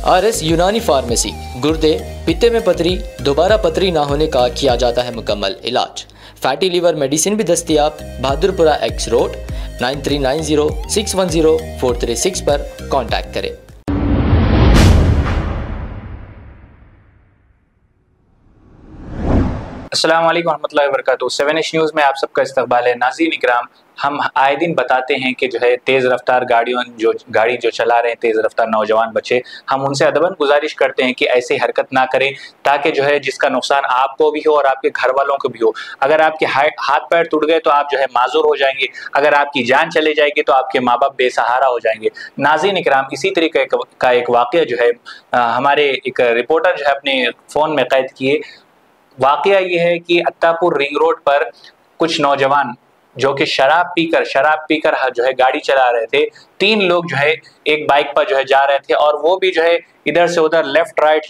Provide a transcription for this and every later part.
RS यूनानी pharmacy, गुर्दे, पित्ते में पथरी, दोबारा पथरी ना होने का किया जाता है मुकम्मल इलाज। फैटी लीवर मेडिसिन भी दस्तयाब। बहादुरपुरा X रोड 9390610436 पर कांटेक्ट करें। अस्सलाम वालेकुम रहमतुल्लाहि व बरकातुहू। 7H न्यूज़ में आप सबका इस्तकबाल है। नाज़रीन इकराम, हम आए दिन बताते हैं कि जो है तेज़ रफ्तार गाड़ी जो चला रहे हैं तेज़ रफ्तार नौजवान बच्चे, हम उनसे अदबन गुजारिश करते हैं कि ऐसी हरकत ना करें, ताकि जो है जिसका नुकसान आपको भी हो और आपके घर वालों को भी हो। अगर आपके हाथ पैर टूट गए तो आप जो है माजूर हो जाएंगे, अगर आपकी जान चले जाएगी तो आपके माँ बाप बेसहारा हो जाएंगे। नाज़रीन इकराम, इसी तरीके का एक वाक़या जो है हमारे एक रिपोर्टर जो है अपने फ़ोन में कैद किए। वाकया ये है कि अत्तापुर रिंग रोड पर कुछ नौजवान जो कि शराब पीकर जो है गाड़ी चला रहे थे। 3 लोग जो है एक बाइक पर जो है जा रहे थे और वो भी जो है इधर से उधर लेफ्ट राइट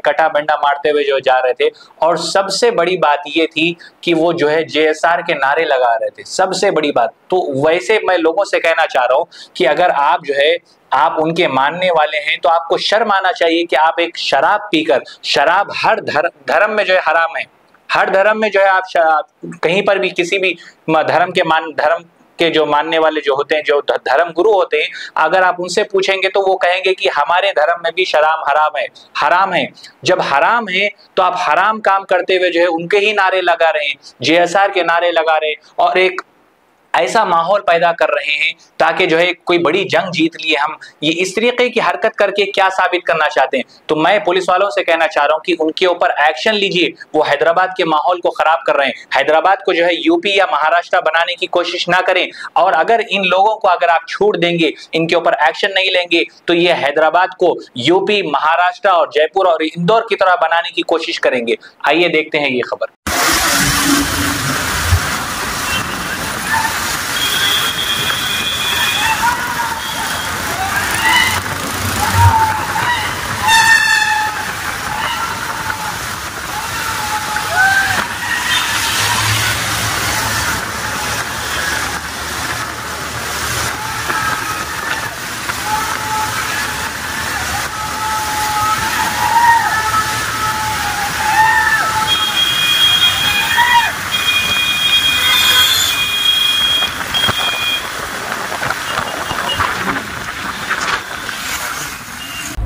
कटा बंडा मारते हुए जो जा रहे थे। और सबसे बड़ी बात ये थी कि वो जो है JSR के नारे लगा रहे थे, सबसे बड़ी बात। तो वैसे मैं लोगों से कहना चाह रहा हूँ कि अगर आप जो है आप उनके मानने वाले हैं तो आपको शर्म आना चाहिए कि आप एक शराब पीकर, शराब हर धर्म में जो है हराम है, हर धर्म में जो है आप कहीं पर भी किसी भी धर्म के जो मानने वाले जो होते हैं, जो धर्म गुरु होते हैं, अगर आप उनसे पूछेंगे तो वो कहेंगे कि हमारे धर्म में भी शराब हराम है। जब हराम है तो आप हराम काम करते हुए जो है उनके ही नारे लगा रहे हैं, JSR के नारे लगा रहे हैं और एक ऐसा माहौल पैदा कर रहे हैं ताकि जो है कोई बड़ी जंग जीत लिए हम। ये इस तरीके की हरकत करके क्या साबित करना चाहते हैं? तो मैं पुलिस वालों से कहना चाह रहा हूं कि उनके ऊपर एक्शन लीजिए। वो हैदराबाद के माहौल को खराब कर रहे हैं। हैदराबाद को जो है यूपी या महाराष्ट्र बनाने की कोशिश ना करें। और अगर इन लोगों को अगर आप छूट देंगे, इनके ऊपर एक्शन नहीं लेंगे, तो ये हैदराबाद को यूपी, महाराष्ट्र और जयपुर और इंदौर की तरह बनाने की कोशिश करेंगे। आइए देखते हैं ये खबर।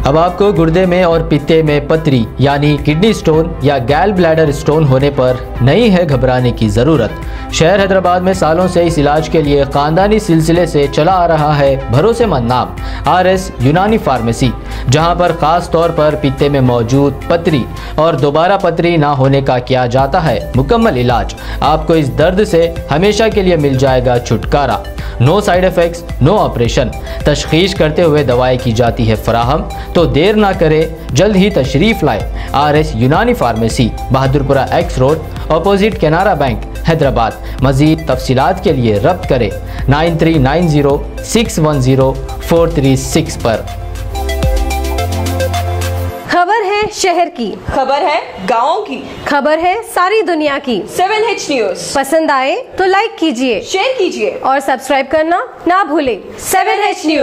अब आपको गुर्दे में और पित्ते में पथरी यानी किडनी स्टोन या गैल ब्लैडर स्टोन होने पर नहीं है घबराने की ज़रूरत। शहर हैदराबाद में सालों से इस इलाज के लिए ख़ानदानी सिलसिले से चला आ रहा है भरोसेमंद नाम RS यूनानी फार्मेसी, जहां पर ख़ास तौर पर पित्ते में मौजूद पथरी और दोबारा पथरी ना होने का किया जाता है मुकम्मल इलाज। आपको इस दर्द से हमेशा के लिए मिल जाएगा छुटकारा। No side effects, no operation. तशखीस करते हुए दवाएं की जाती है फराहम। तो देर ना करें, जल्द ही तशरीफ लाए RS यूनानी pharmacy, Bahadurpura X road, opposite Canara bank, Hyderabad. मज़ीद तफसीलात के लिए रब्त करें 9390610436 पर। खबर है शहर की, खबर है गाँव की, खबर है सारी दुनिया की। 7H न्यूज़ पसंद आए तो लाइक कीजिए, शेयर कीजिए और सब्सक्राइब करना ना भूलें। 7H news.